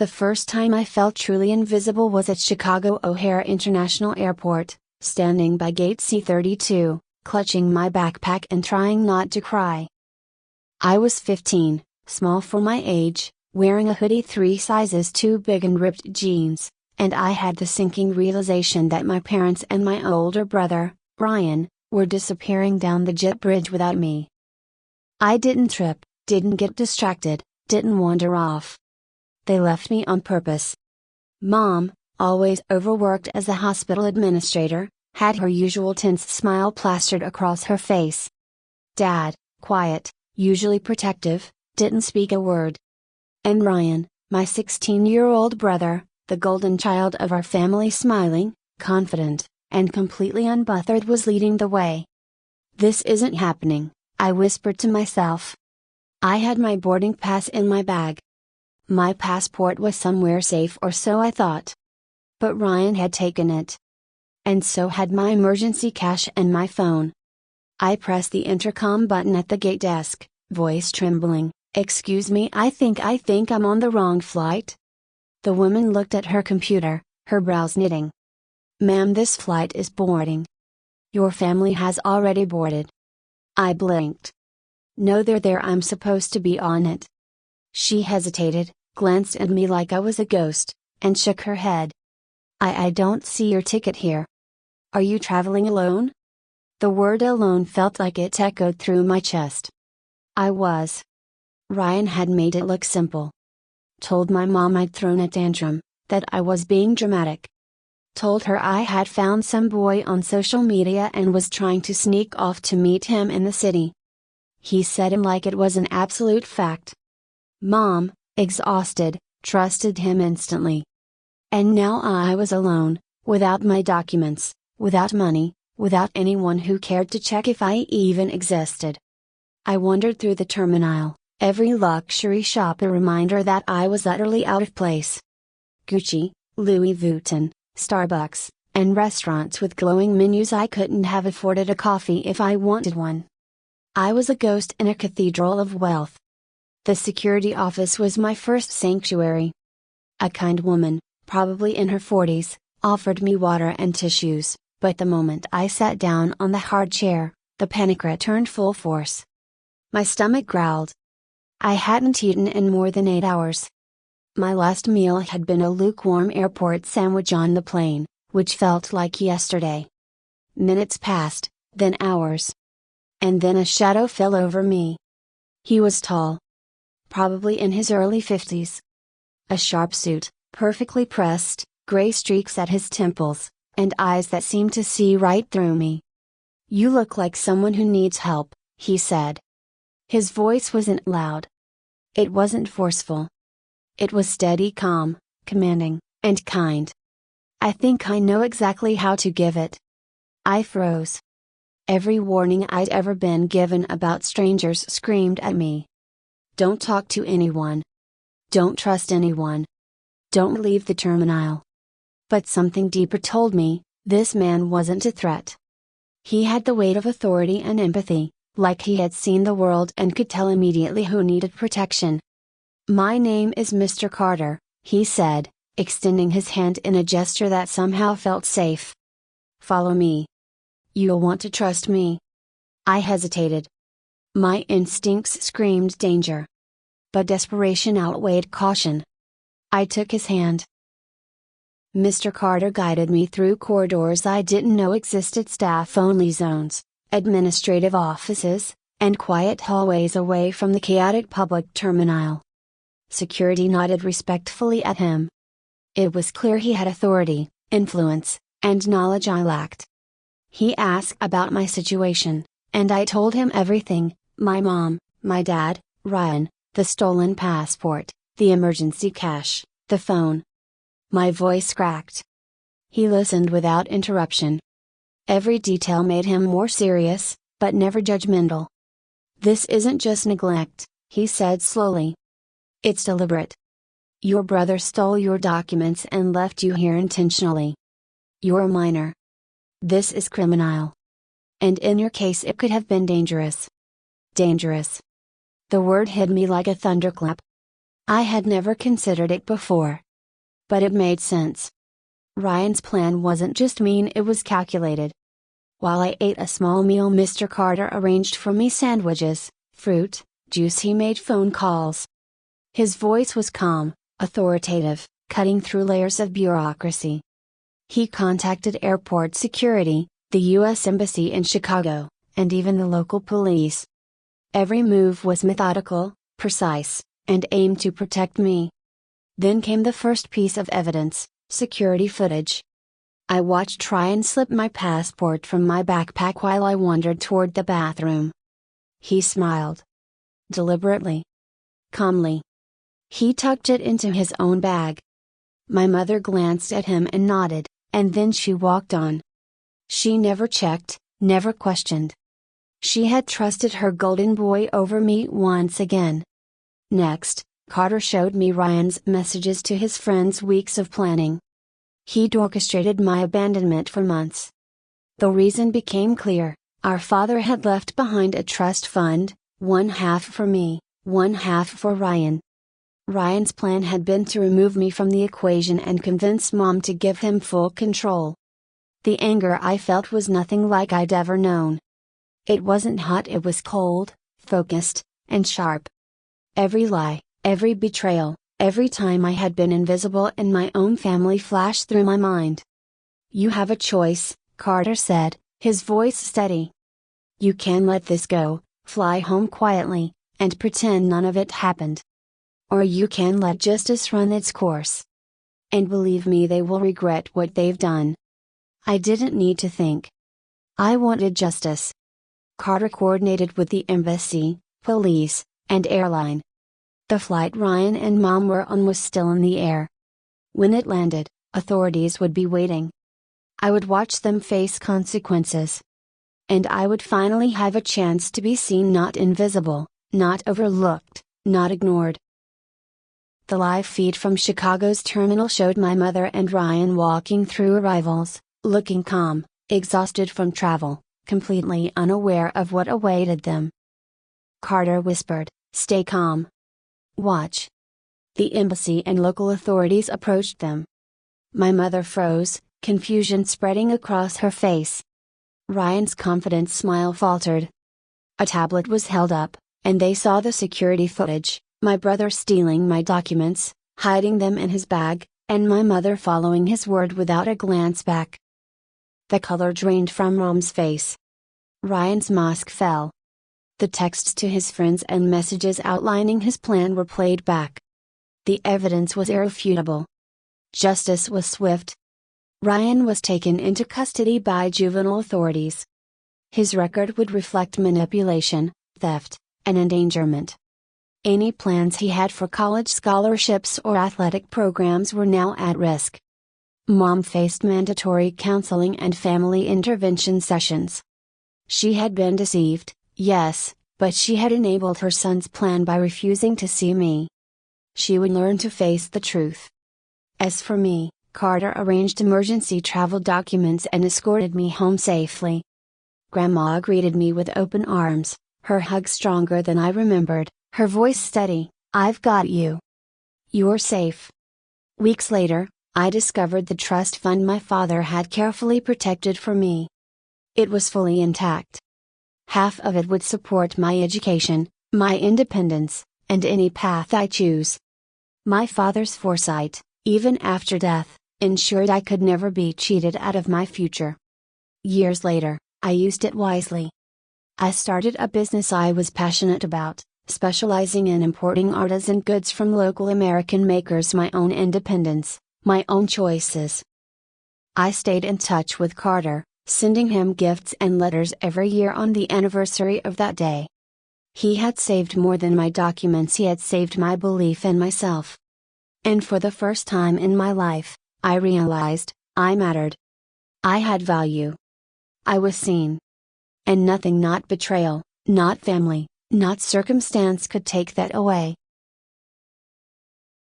The first time I felt truly invisible was at Chicago O'Hare International Airport, standing by gate C-32, clutching my backpack and trying not to cry. I was 15, small for my age, wearing a hoodie 3 sizes too big and ripped jeans, and I had the sinking realization that my parents and my older brother, Ryan, were disappearing down the jet bridge without me. I didn't trip, didn't get distracted, didn't wander off. They left me on purpose. Mom, always overworked as a hospital administrator, had her usual tense smile plastered across her face. Dad, quiet, usually protective, didn't speak a word. And Ryan, my 16-year-old brother, the golden child of our family, smiling, confident, and completely unbothered, was leading the way. This isn't happening, I whispered to myself. I had my boarding pass in my bag. My passport was somewhere safe, or so I thought. But Ryan had taken it. And so had my emergency cash and my phone. I pressed the intercom button at the gate desk, voice trembling. Excuse me, I think I'm on the wrong flight. The woman looked at her computer, her brows knitting. Ma'am, this flight is boarding. Your family has already boarded. I blinked. No, they're there, I'm supposed to be on it. She hesitated, glanced at me like I was a ghost, and shook her head. I don't see your ticket here. Are you traveling alone? The word alone felt like it echoed through my chest. I was. Ryan had made it look simple. Told my mom I'd thrown a tantrum, that I was being dramatic. Told her I had found some boy on social media and was trying to sneak off to meet him in the city. He said it like it was an absolute fact. Mom, exhausted, trusted him instantly. And now I was alone, without my documents, without money, without anyone who cared to check if I even existed. I wandered through the terminal, every luxury shop a reminder that I was utterly out of place. Gucci, Louis Vuitton, Starbucks, and restaurants with glowing menus. I couldn't have afforded a coffee if I wanted one. I was a ghost in a cathedral of wealth. The security office was my first sanctuary. A kind woman, probably in her 40s, offered me water and tissues, but the moment I sat down on the hard chair, the panic returned full force. My stomach growled. I hadn't eaten in more than 8 hours. My last meal had been a lukewarm airport sandwich on the plane, which felt like yesterday. Minutes passed, then hours. And then a shadow fell over me. He was tall. Probably in his early 50s. A sharp suit, perfectly pressed, gray streaks at his temples, and eyes that seemed to see right through me. You look like someone who needs help, he said. His voice wasn't loud. It wasn't forceful. It was steady, calm, commanding, and kind. I think I know exactly how to give it. I froze. Every warning I'd ever been given about strangers screamed at me. Don't talk to anyone. Don't trust anyone. Don't leave the terminal. But something deeper told me, this man wasn't a threat. He had the weight of authority and empathy, like he had seen the world and could tell immediately who needed protection. My name is Mr. Carter, he said, extending his hand in a gesture that somehow felt safe. Follow me. You'll want to trust me. I hesitated. My instincts screamed danger. But desperation outweighed caution. I took his hand. Mr. Carter guided me through corridors I didn't know existed, staff-only zones, administrative offices, and quiet hallways away from the chaotic public terminal. Security nodded respectfully at him. It was clear he had authority, influence, and knowledge I lacked. He asked about my situation, and I told him everything: my mom, my dad, Ryan, the stolen passport, the emergency cash, the phone. My voice cracked. He listened without interruption. Every detail made him more serious, but never judgmental. This isn't just neglect, he said slowly. It's deliberate. Your brother stole your documents and left you here intentionally. You're a minor. This is criminal. And in your case, it could have been dangerous. Dangerous. The word hit me like a thunderclap. I had never considered it before. But it made sense. Ryan's plan wasn't just mean, it was calculated. While I ate a small meal, Mr. Carter arranged for me sandwiches, fruit, juice. He made phone calls. His voice was calm, authoritative, cutting through layers of bureaucracy. He contacted airport security, the U.S. Embassy in Chicago, and even the local police. Every move was methodical, precise, and aimed to protect me. Then came the first piece of evidence: security footage. I watched Ryan slip my passport from my backpack while I wandered toward the bathroom. He smiled. Deliberately. Calmly. He tucked it into his own bag. My mother glanced at him and nodded, and then she walked on. She never checked, never questioned. She had trusted her golden boy over me once again. Next, Carter showed me Ryan's messages to his friends, weeks of planning. He'd orchestrated my abandonment for months. The reason became clear: our father had left behind a trust fund, one half for me, one half for Ryan. Ryan's plan had been to remove me from the equation and convince Mom to give him full control. The anger I felt was nothing like I'd ever known. It wasn't hot, it was cold, focused, and sharp. Every lie, every betrayal, every time I had been invisible in my own family flashed through my mind. "You have a choice," Carter said, his voice steady. "You can let this go, fly home quietly, and pretend none of it happened. Or you can let justice run its course. And believe me, they will regret what they've done." I didn't need to think. I wanted justice. Carter coordinated with the embassy, police, and airline. The flight Ryan and Mom were on was still in the air. When it landed, authorities would be waiting. I would watch them face consequences. And I would finally have a chance to be seen, not invisible, not overlooked, not ignored. The live feed from Chicago's terminal showed my mother and Ryan walking through arrivals, looking calm, exhausted from travel, completely unaware of what awaited them. Carter whispered, "Stay calm. Watch." The embassy and local authorities approached them. My mother froze, confusion spreading across her face. Ryan's confident smile faltered. A tablet was held up, and they saw the security footage: my brother stealing my documents, hiding them in his bag, and my mother following his word without a glance back. The color drained from Mom's face. Ryan's mask fell. The texts to his friends and messages outlining his plan were played back. The evidence was irrefutable. Justice was swift. Ryan was taken into custody by juvenile authorities. His record would reflect manipulation, theft, and endangerment. Any plans he had for college scholarships or athletic programs were now at risk. Mom faced mandatory counseling and family intervention sessions. She had been deceived, yes, but she had enabled her son's plan by refusing to see me. She would learn to face the truth. As for me, Carter arranged emergency travel documents and escorted me home safely. Grandma greeted me with open arms, her hug stronger than I remembered, her voice steady, "I've got you. You're safe." Weeks later, I discovered the trust fund my father had carefully protected for me. It was fully intact. Half of it would support my education, my independence, and any path I choose. My father's foresight, even after death, ensured I could never be cheated out of my future. Years later, I used it wisely. I started a business I was passionate about, specializing in importing artisan goods from local American makers, my own independence, my own choices. I stayed in touch with Carter, sending him gifts and letters every year on the anniversary of that day. He had saved more than my documents, he had saved my belief in myself. And for the first time in my life, I realized, I mattered. I had value. I was seen. And nothing, not betrayal, not family, not circumstance could take that away.